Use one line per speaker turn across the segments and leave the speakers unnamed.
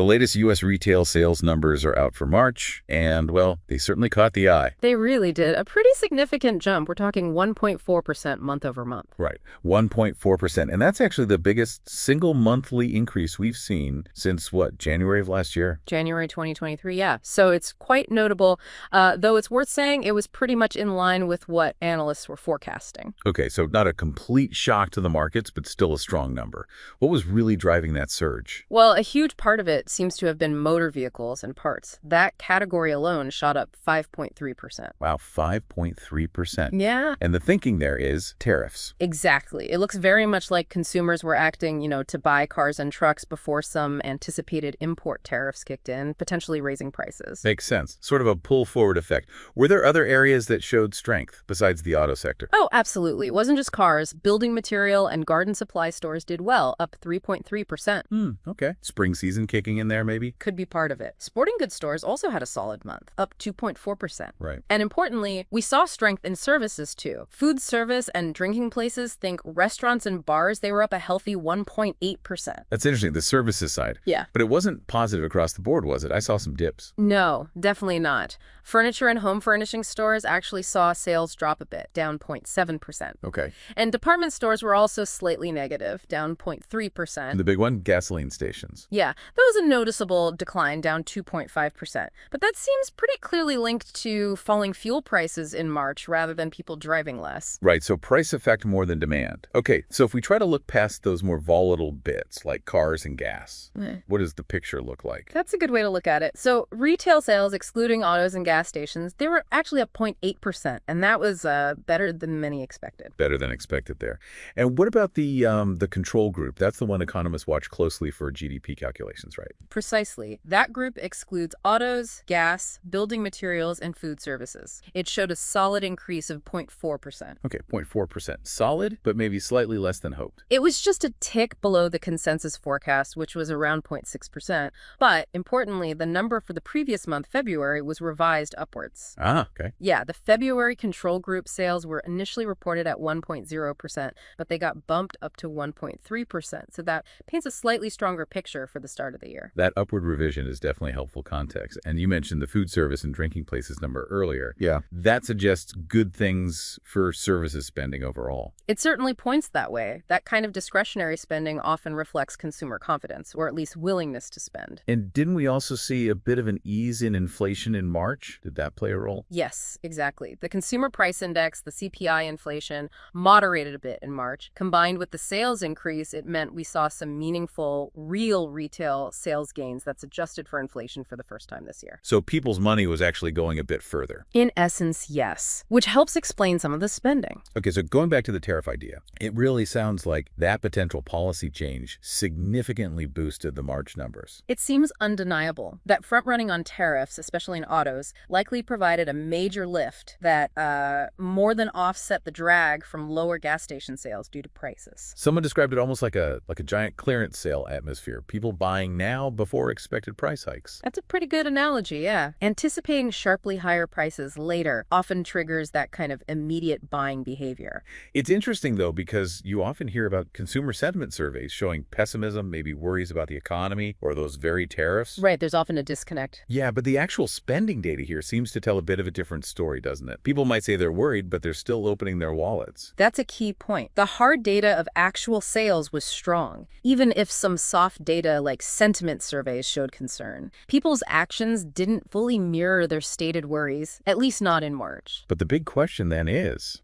The latest U.S. retail sales numbers are out for March, and, well, they certainly caught the eye.
They really did. A pretty significant jump. We're talking 1.4% month over month.
Right, 1.4%. And that's actually the biggest single monthly increase we've seen since, what, January of last year?
January 2023, yeah. So it's quite notable, though it's worth saying it was pretty much in line with what analysts were forecasting.
Okay, so not a complete shock to the markets, but still a strong number. What was really driving that surge?
Well, a huge part of it seems to have been motor vehicles and parts. That category alone shot up 5.3%.
Wow, 5.3%.
Yeah.
And the thinking there is tariffs.
Exactly. It looks very much like consumers were acting, to buy cars and trucks before some anticipated import tariffs kicked in, potentially raising prices.
Makes sense. Sort of a pull-forward effect. Were there other areas that showed strength besides the auto sector?
Oh, absolutely. It wasn't just cars. Building material and garden supply stores did well, up 3.3%.
Okay. Spring season kicking in there, maybe?
Could be part of it. Sporting goods stores also had a solid month, up 2.4%.
Right.
And importantly, we saw strength in services too. Food service and drinking places, think restaurants and bars, they were up a healthy 1.8%.
That's interesting, the services side.
Yeah.
But it wasn't positive across the board, was it? I saw some dips.
No, definitely not. Furniture and home furnishing stores actually saw sales drop a bit, down 0.7%.
Okay.
And department stores were also slightly negative, down 0.3%.
And the big one, gasoline stations.
Yeah, that was a noticeable decline, down 2.5%. But that seems pretty clearly linked to falling fuel prices in March rather than people driving less.
Right, so price effect more than demand. Okay, so if we try to look past those more volatile bits, like cars and gas, what does the picture look like?
That's a good way to look at it. So retail sales, excluding autos and gas stations, they were actually up 0.8%, and that was better than many expected.
Better than expected there. And what about the control group? That's the one economists watch closely for GDP calculations, right?
Precisely. That group excludes autos, gas, building materials, and food services. It showed a solid increase of 0.4%.
Okay, 0.4%. Solid, but maybe slightly less than hoped.
It was just a tick below the consensus forecast, which was around 0.6%. But importantly, the number for the previous month, February, was revised upwards.
Ah, okay.
Yeah, the February control group sales were initially reported at 1.0%, but they got bumped up to 1.3%. So that paints a slightly stronger picture for the start of the year.
That upward revision is definitely helpful context. And you mentioned the food service and drinking places number earlier.
Yeah.
That suggests good things for services spending overall.
It certainly points that way. That kind of discretionary spending often reflects consumer confidence, or at least willingness to spend.
And didn't we also see a bit of an ease in inflation in March? Did that play a role?
Yes, exactly. The consumer price index, the CPI inflation, moderated a bit in March. Combined with the sales increase, it meant we saw some meaningful, real retail sales gains that's adjusted for inflation for the first time this year.
So people's money was actually going a bit further.
In essence, yes, which helps explain some of the spending.
Okay, so going back to the tariff idea, it really sounds like that potential policy change significantly boosted the March numbers.
It seems undeniable that front-running on tariffs, especially in autos, likely provided a major lift that more than offset the drag from lower gas station sales due to prices.
Someone described it almost like a giant clearance sale atmosphere. People buying now before expected price hikes.
That's a pretty good analogy, yeah. Anticipating sharply higher prices later often triggers that kind of immediate buying behavior.
It's interesting, though, because you often hear about consumer sentiment surveys showing pessimism, maybe worries about the economy or those very tariffs.
Right, there's often a disconnect.
Yeah, but the actual spending data here seems to tell a bit of a different story, doesn't it? People might say they're worried, but they're still opening their wallets.
That's a key point. The hard data of actual sales was strong, even if some soft data like sentiment surveys showed concern. People's actions didn't fully mirror their stated worries, at least not in March.
But the big question then is,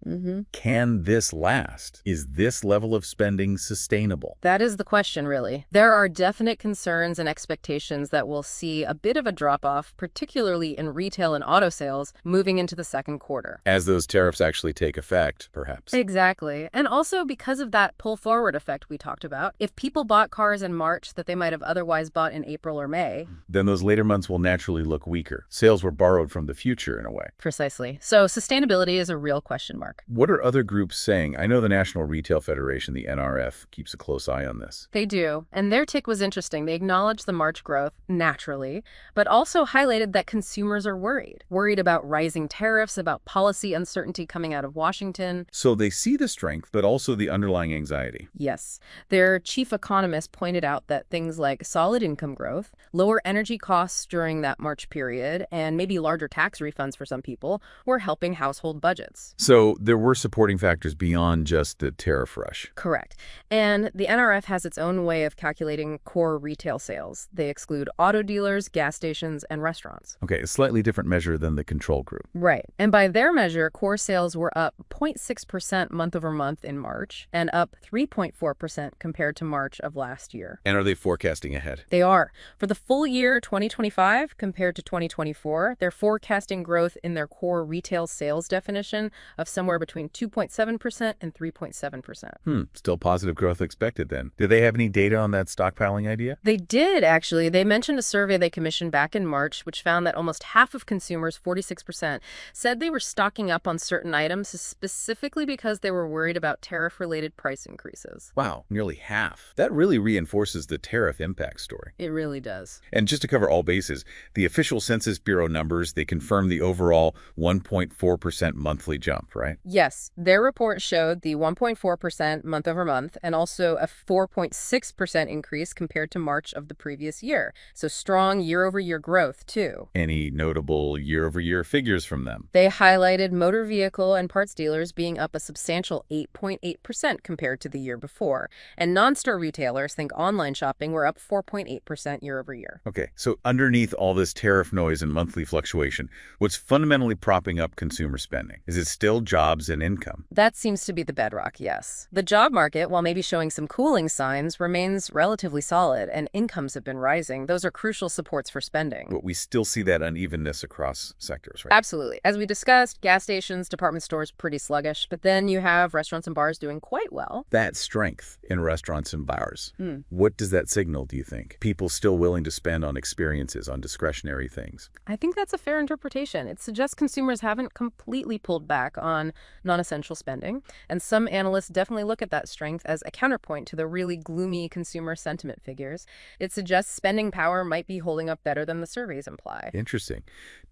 can this last? Is this level of spending sustainable?
That is the question, really. There are definite concerns and expectations that we'll see a bit of a drop-off, particularly in retail and auto sales, moving into the second quarter.
As those tariffs actually take effect, perhaps.
Exactly. And also because of that pull-forward effect we talked about, if people bought cars in March that they might have otherwise bought in April or May,
then those later months will naturally look weaker. Sales were borrowed from the future in a way.
Precisely. So sustainability is a real question mark.
What are other groups saying? I know the National Retail Federation, the NRF, keeps a close eye on this.
They do. And their take was interesting. They acknowledged the March growth, naturally, but also highlighted that consumers are worried. Worried about rising tariffs, about policy uncertainty coming out of Washington.
So they see the strength, but also the underlying anxiety.
Yes. Their chief economist pointed out that things like solid income growth. Lower energy costs during that March period, and maybe larger tax refunds for some people, were helping household budgets.
So there were supporting factors beyond just the tariff rush.
Correct. And the NRF has its own way of calculating core retail sales. They exclude auto dealers, gas stations, and restaurants.
Okay, a slightly different measure than the control group.
Right. And by their measure, core sales were up 0.6% month over month in March and up 3.4% compared to March of last year.
And are they forecasting ahead?
They are. For the full year 2025 compared to 2024, they're forecasting growth in their core retail sales definition of somewhere between 2.7% and 3.7%.
Still positive growth expected then. Did they have any data on that stockpiling idea?
They did, actually. They mentioned a survey they commissioned back in March, which found that almost half of consumers, 46%, said they were stocking up on certain items specifically because they were worried about tariff-related price increases.
Wow, nearly half. That really reinforces the tariff impact story.
It really does.
And just to cover all bases, the official Census Bureau numbers, they confirm the overall 1.4% monthly jump, right?
Yes, their report showed the 1.4% month over month and also a 4.6% increase compared to March of the previous year. So strong year-over-year growth, too.
Any notable year-over-year figures from them?
They highlighted motor vehicle and parts dealers being up a substantial 8.8% compared to the year before. And non-store retailers, think online shopping, were up 4.8% year-over-year.
Okay, so underneath all this tariff noise and monthly fluctuation, what's fundamentally propping up consumer spending? Is it still jobs and income?
That seems to be the bedrock, yes. The job market, while maybe showing some cooling signs, remains relatively solid, and incomes have been rising. Those are crucial supports for spending.
But we still see that unevenness across sectors, right?
Absolutely. As we discussed, gas stations, department stores, pretty sluggish, but then you have restaurants and bars doing quite well.
That strength in restaurants and bars, what does that signal, do you think? People still willing to spend on experiences, on discretionary things?
I think that's a fair interpretation. It suggests consumers haven't completely pulled back on non-essential spending, and some analysts definitely look at that strength as a counterpoint to the really gloomy consumer sentiment figures. It suggests spending power might be holding up better than the surveys imply.
Interesting.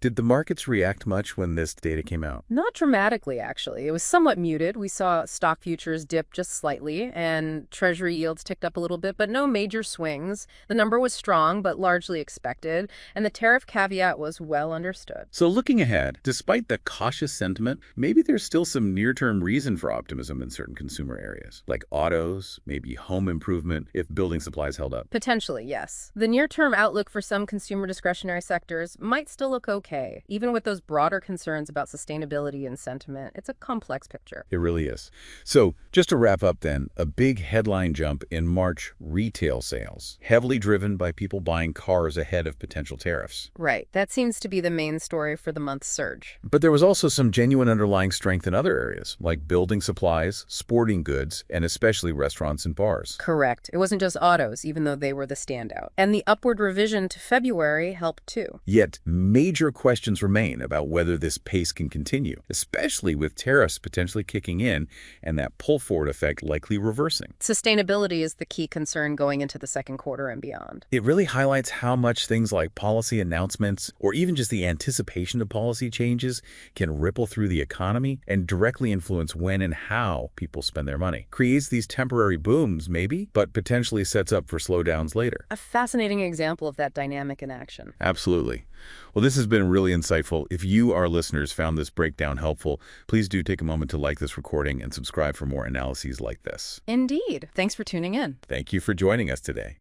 Did the markets react much when this data came out?
Not dramatically, actually. It was somewhat muted. We saw stock futures dip just slightly, and Treasury yields ticked up a little bit, but no major swings. The number was strong, but largely expected, and the tariff caveat was well understood.
So looking ahead, despite the cautious sentiment, maybe there's still some near-term reason for optimism in certain consumer areas, like autos, maybe home improvement, if building supplies held up.
Potentially, yes. The near-term outlook for some consumer discretionary sectors might still look okay, even with those broader concerns about sustainability and sentiment. It's a complex picture.
It really is. So just to wrap up then, a big headline jump in March retail sales, heavily driven by people buying cars ahead of potential tariffs.
Right. That seems to be the main story for the month's surge.
But there was also some genuine underlying strength in other areas, like building supplies, sporting goods, and especially restaurants and bars.
Correct. It wasn't just autos, even though they were the standout. And the upward revision to February helped too.
Yet, major questions remain about whether this pace can continue, especially with tariffs potentially kicking in and that pull-forward effect likely reversing.
Sustainability is the key concern going into the second quarter and beyond.
It really highlights how much things like policy announcements or even just the anticipation of policy changes can ripple through the economy and directly influence when and how people spend their money. Creates these temporary booms, maybe, but potentially sets up for slowdowns later.
A fascinating example of that dynamic in action.
Absolutely. Well, this has been really insightful. If you, our listeners, found this breakdown helpful, please do take a moment to like this recording and subscribe for more analyses like this.
Indeed. Thanks for tuning in.
Thank you for joining us today.